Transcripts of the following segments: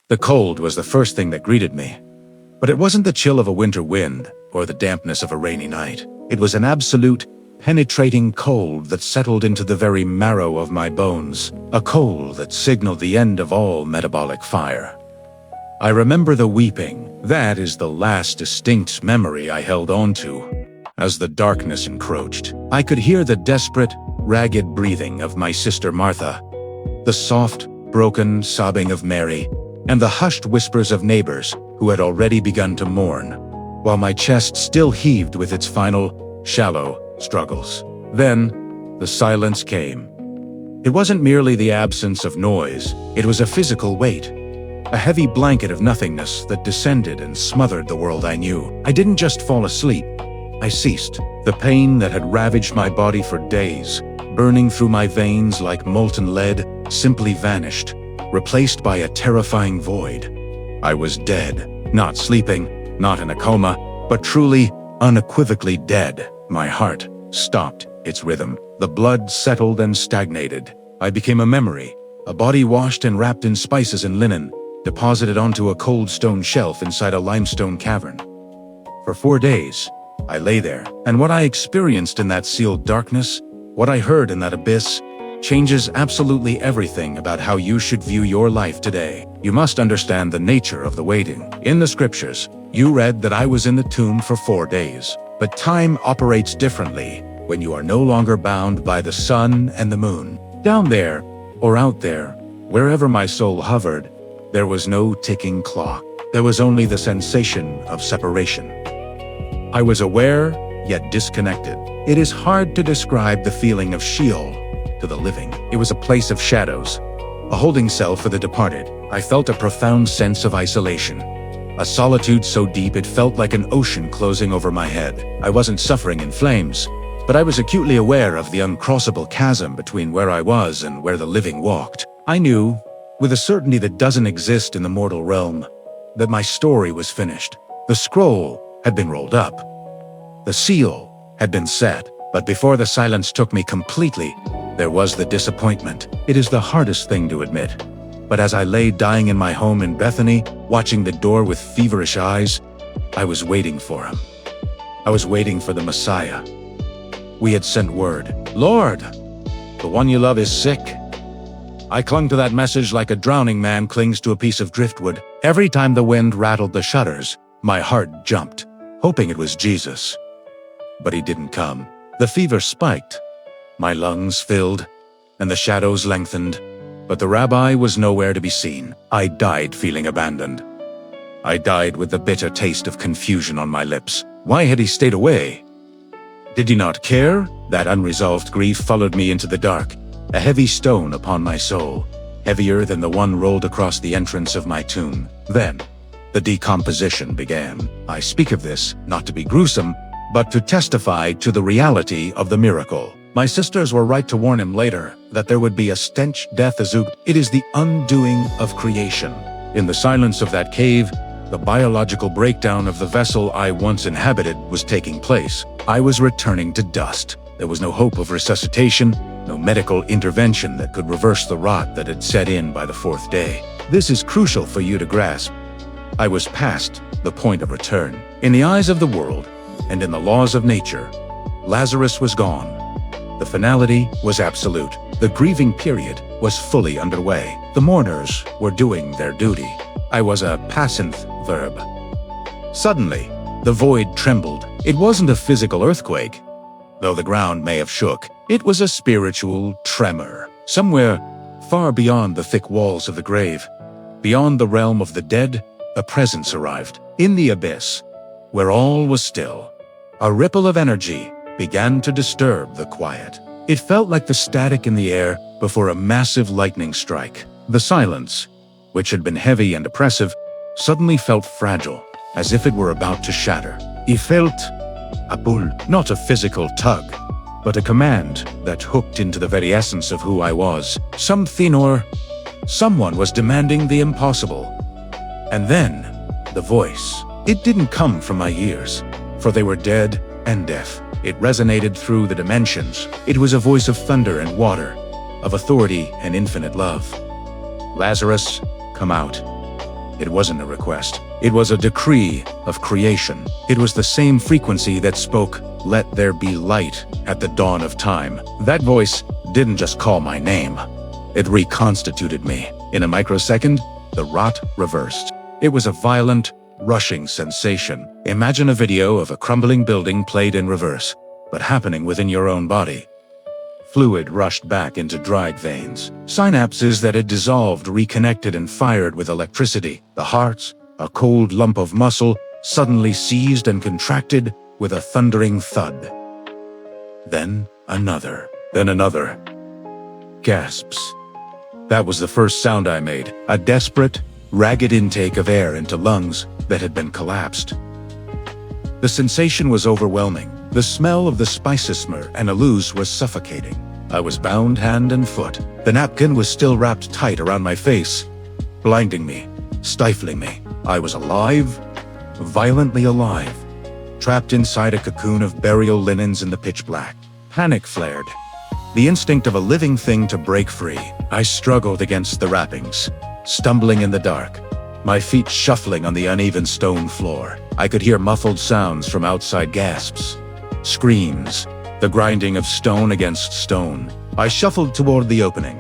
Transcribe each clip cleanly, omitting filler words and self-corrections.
The cold was the first thing that greeted me. But it wasn't the chill of a winter wind or the dampness of a rainy night. It was an absolute, penetrating cold that settled into the very marrow of my bones, a cold that signaled the end of all metabolic fire. I remember the weeping. That is the last distinct memory I held on to. As the darkness encroached, I could hear the desperate, ragged breathing of my sister Martha, the soft, broken sobbing of Mary, and the hushed whispers of neighbors who had already begun to mourn, while my chest still heaved with its final, shallow struggles. Then, the silence came. It wasn't merely the absence of noise, it was a physical weight. A heavy blanket of nothingness that descended and smothered the world I knew. I didn't just fall asleep. I ceased. The pain that had ravaged my body for days, burning through my veins like molten lead, simply vanished, replaced by a terrifying void. I was dead. Not sleeping, not in a coma, but truly, unequivocally dead. My heart stopped its rhythm. The blood settled and stagnated. I became a memory, a body washed and wrapped in spices and linen, deposited onto a cold stone shelf inside a limestone cavern. For 4 days, I lay there, and what I experienced in that sealed darkness, what I heard in that abyss, changes absolutely everything about how you should view your life today. You must understand the nature of the waiting. In the scriptures, you read that I was in the tomb for 4 days. But time operates differently when you are no longer bound by the sun and the moon. Down there, or out there, wherever my soul hovered, there was no ticking clock. There was only the sensation of separation. I was aware, yet disconnected. It is hard to describe the feeling of Sheol to the living. It was a place of shadows, a holding cell for the departed. I felt a profound sense of isolation, a solitude so deep it felt like an ocean closing over my head. I wasn't suffering in flames, but I was acutely aware of the uncrossable chasm between where I was and where the living walked. I knew, with a certainty that doesn't exist in the mortal realm, that my story was finished. The scroll had been rolled up. The seal had been set. But before the silence took me completely, there was the disappointment. It is the hardest thing to admit. But as I lay dying in my home in Bethany, watching the door with feverish eyes, I was waiting for him. I was waiting for the Messiah. We had sent word, "Lord, the one you love is sick." I clung to that message like a drowning man clings to a piece of driftwood. Every time the wind rattled the shutters, my heart jumped, hoping it was Jesus. But he didn't come. The fever spiked. My lungs filled, and the shadows lengthened, but the rabbi was nowhere to be seen. I died feeling abandoned. I died with the bitter taste of confusion on my lips. Why had he stayed away? Did he not care? That unresolved grief followed me into the dark, a heavy stone upon my soul, heavier than the one rolled across the entrance of my tomb. Then, the decomposition began. I speak of this not to be gruesome, but to testify to the reality of the miracle. My sisters were right to warn him later that there would be a stench death azug. It is the undoing of creation. In the silence of that cave, the biological breakdown of the vessel I once inhabited was taking place. I was returning to dust. There was no hope of resuscitation, no medical intervention that could reverse the rot that had set in by the 4th day. This is crucial for you to grasp. I was past the point of return. In the eyes of the world, and in the laws of nature, Lazarus was gone. The finality was absolute. The grieving period was fully underway. The mourners were doing their duty. I was a passive verb. Suddenly, the void trembled. It wasn't a physical earthquake, though the ground may have shook. It was a spiritual tremor. Somewhere far beyond the thick walls of the grave, beyond the realm of the dead, a presence arrived. In the abyss, where all was still, a ripple of energy began to disturb the quiet. It felt like the static in the air before a massive lightning strike. The silence, which had been heavy and oppressive, suddenly felt fragile, as if it were about to shatter. It felt a pull, not a physical tug, but a command that hooked into the very essence of who I was. Something or someone was demanding the impossible. And then, the voice. It didn't come from my ears, for they were dead and deaf. It resonated through the dimensions. It was a voice of thunder and water, of authority and infinite love. Lazarus, come out. It wasn't a request. It was a decree of creation. It was the same frequency that spoke, "Let there be light," at the dawn of time. That voice didn't just call my name. It reconstituted me. In a microsecond, the rot reversed. It was a violent, rushing sensation. Imagine a video of a crumbling building played in reverse, but happening within your own body. Fluid rushed back into dried veins. Synapses that had dissolved reconnected and fired with electricity. The heart, a cold lump of muscle, suddenly seized and contracted with a thundering thud. Then another. Then another. Gasps. That was the first sound I made, a desperate, ragged intake of air into lungs that had been collapsed. The sensation was overwhelming. The smell of the spicesmer and alus was suffocating. I was bound hand and foot. The napkin was still wrapped tight around my face, blinding me, stifling me. I was alive, violently alive, trapped inside a cocoon of burial linens in the pitch black. Panic flared, the instinct of a living thing to break free. I struggled against the wrappings, stumbling in the dark, my feet shuffling on the uneven stone floor. I could hear muffled sounds from outside, gasps, screams, the grinding of stone against stone. I shuffled toward the opening,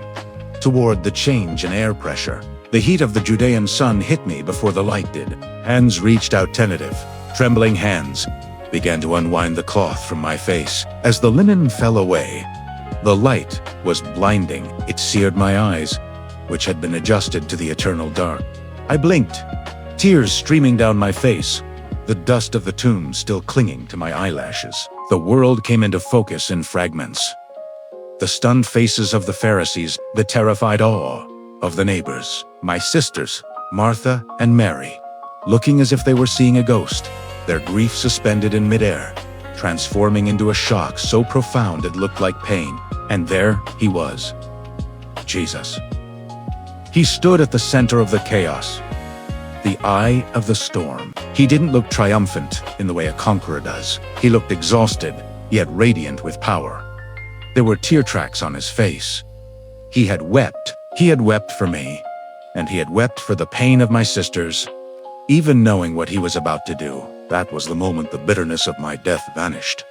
toward the change in air pressure. The heat of the Judean sun hit me before the light did. Hands reached out, tentative. Trembling hands began to unwind the cloth from my face. As the linen fell away, the light was blinding. It seared my eyes, which had been adjusted to the eternal dark. I blinked, tears streaming down my face, the dust of the tomb still clinging to my eyelashes. The world came into focus in fragments. The stunned faces of the Pharisees, the terrified awe of the neighbors, my sisters, Martha and Mary, looking as if they were seeing a ghost, their grief suspended in midair, transforming into a shock so profound it looked like pain. And there he was, Jesus. He stood at the center of the chaos, the eye of the storm. He didn't look triumphant in the way a conqueror does. He looked exhausted, yet radiant with power. There were tear tracks on his face. He had wept. He had wept for me, and he had wept for the pain of my sisters. Even knowing what he was about to do, that was the moment the bitterness of my death vanished.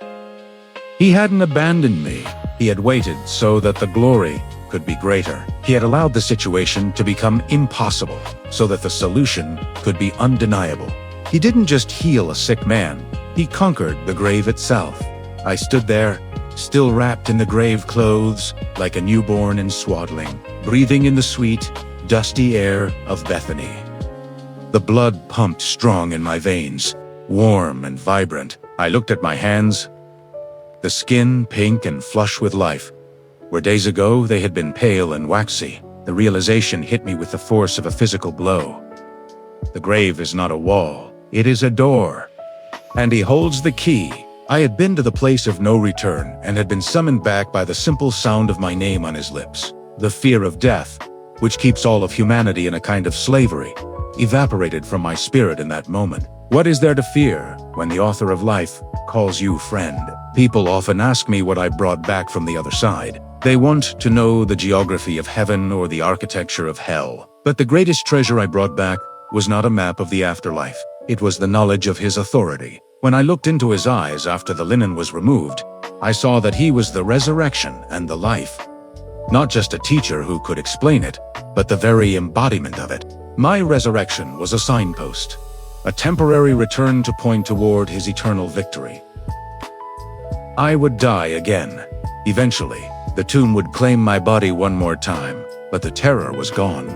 He hadn't abandoned me. He had waited so that the glory could be greater. He had allowed the situation to become impossible so that the solution could be undeniable. He didn't just heal a sick man, he conquered the grave itself. I stood there, still wrapped in the grave clothes, like a newborn in swaddling, breathing in the sweet, dusty air of Bethany. The blood pumped strong in my veins, warm and vibrant. I looked at my hands, the skin pink and flush with life, where days ago they had been pale and waxy. The realization hit me with the force of a physical blow. The grave is not a wall, it is a door, and he holds the key. I had been to the place of no return and had been summoned back by the simple sound of my name on his lips. The fear of death, which keeps all of humanity in a kind of slavery, evaporated from my spirit in that moment. What is there to fear when the author of life calls you friend? People often ask me what I brought back from the other side. They want to know the geography of heaven or the architecture of hell. But the greatest treasure I brought back was not a map of the afterlife. It was the knowledge of his authority. When I looked into his eyes after the linen was removed, I saw that he was the resurrection and the life. Not just a teacher who could explain it, but the very embodiment of it. My resurrection was a signpost, a temporary return to point toward his eternal victory. I would die again. Eventually, the tomb would claim my body one more time, but the terror was gone.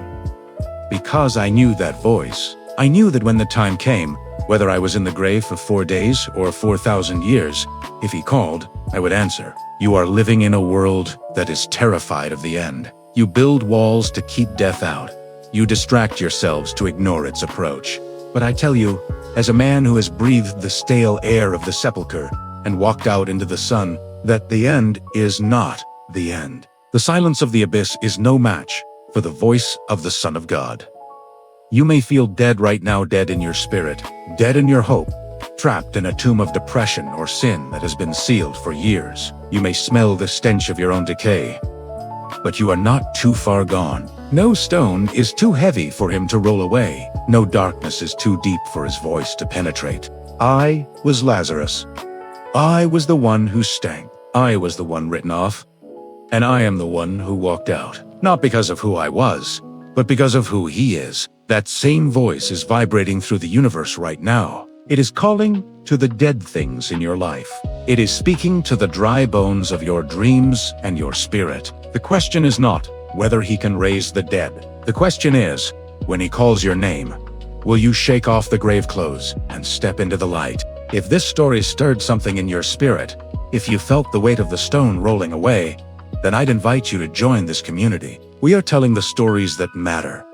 Because I knew that voice, I knew that when the time came, whether I was in the grave for 4 days or 4,000 years, if he called, I would answer. You are living in a world that is terrified of the end. You build walls to keep death out. You distract yourselves to ignore its approach. But I tell you, as a man who has breathed the stale air of the sepulchre and walked out into the sun, that the end is not the end. The silence of the abyss is no match for the voice of the Son of God. You may feel dead right now, dead in your spirit, dead in your hope, trapped in a tomb of depression or sin that has been sealed for years. You may smell the stench of your own decay, but you are not too far gone. No stone is too heavy for him to roll away. No darkness is too deep for his voice to penetrate. I was Lazarus. I was the one who stank. I was the one written off. And I am the one who walked out. Not because of who I was, but because of who he is. That same voice is vibrating through the universe right now. It is calling to the dead things in your life. It is speaking to the dry bones of your dreams and your spirit. The question is not whether he can raise the dead. The question is, when he calls your name, will you shake off the grave clothes and step into the light? If this story stirred something in your spirit, if you felt the weight of the stone rolling away, then I'd invite you to join this community. We are telling the stories that matter,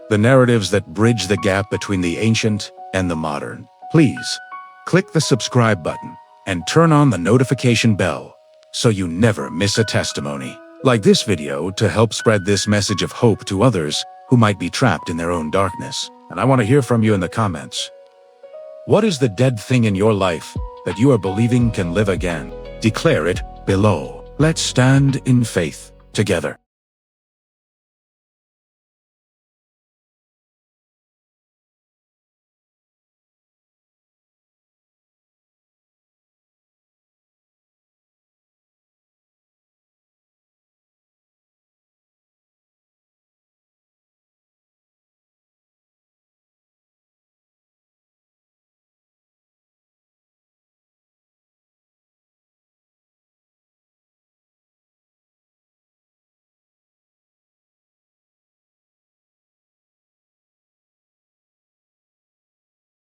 the narratives that bridge the gap between the ancient and the modern. Please, click the subscribe button and turn on the notification bell so you never miss a testimony. Like this video to help spread this message of hope to others who might be trapped in their own darkness. And I want to hear from you in the comments. What is the dead thing in your life that you are believing can live again? Declare it below. Let's stand in faith together.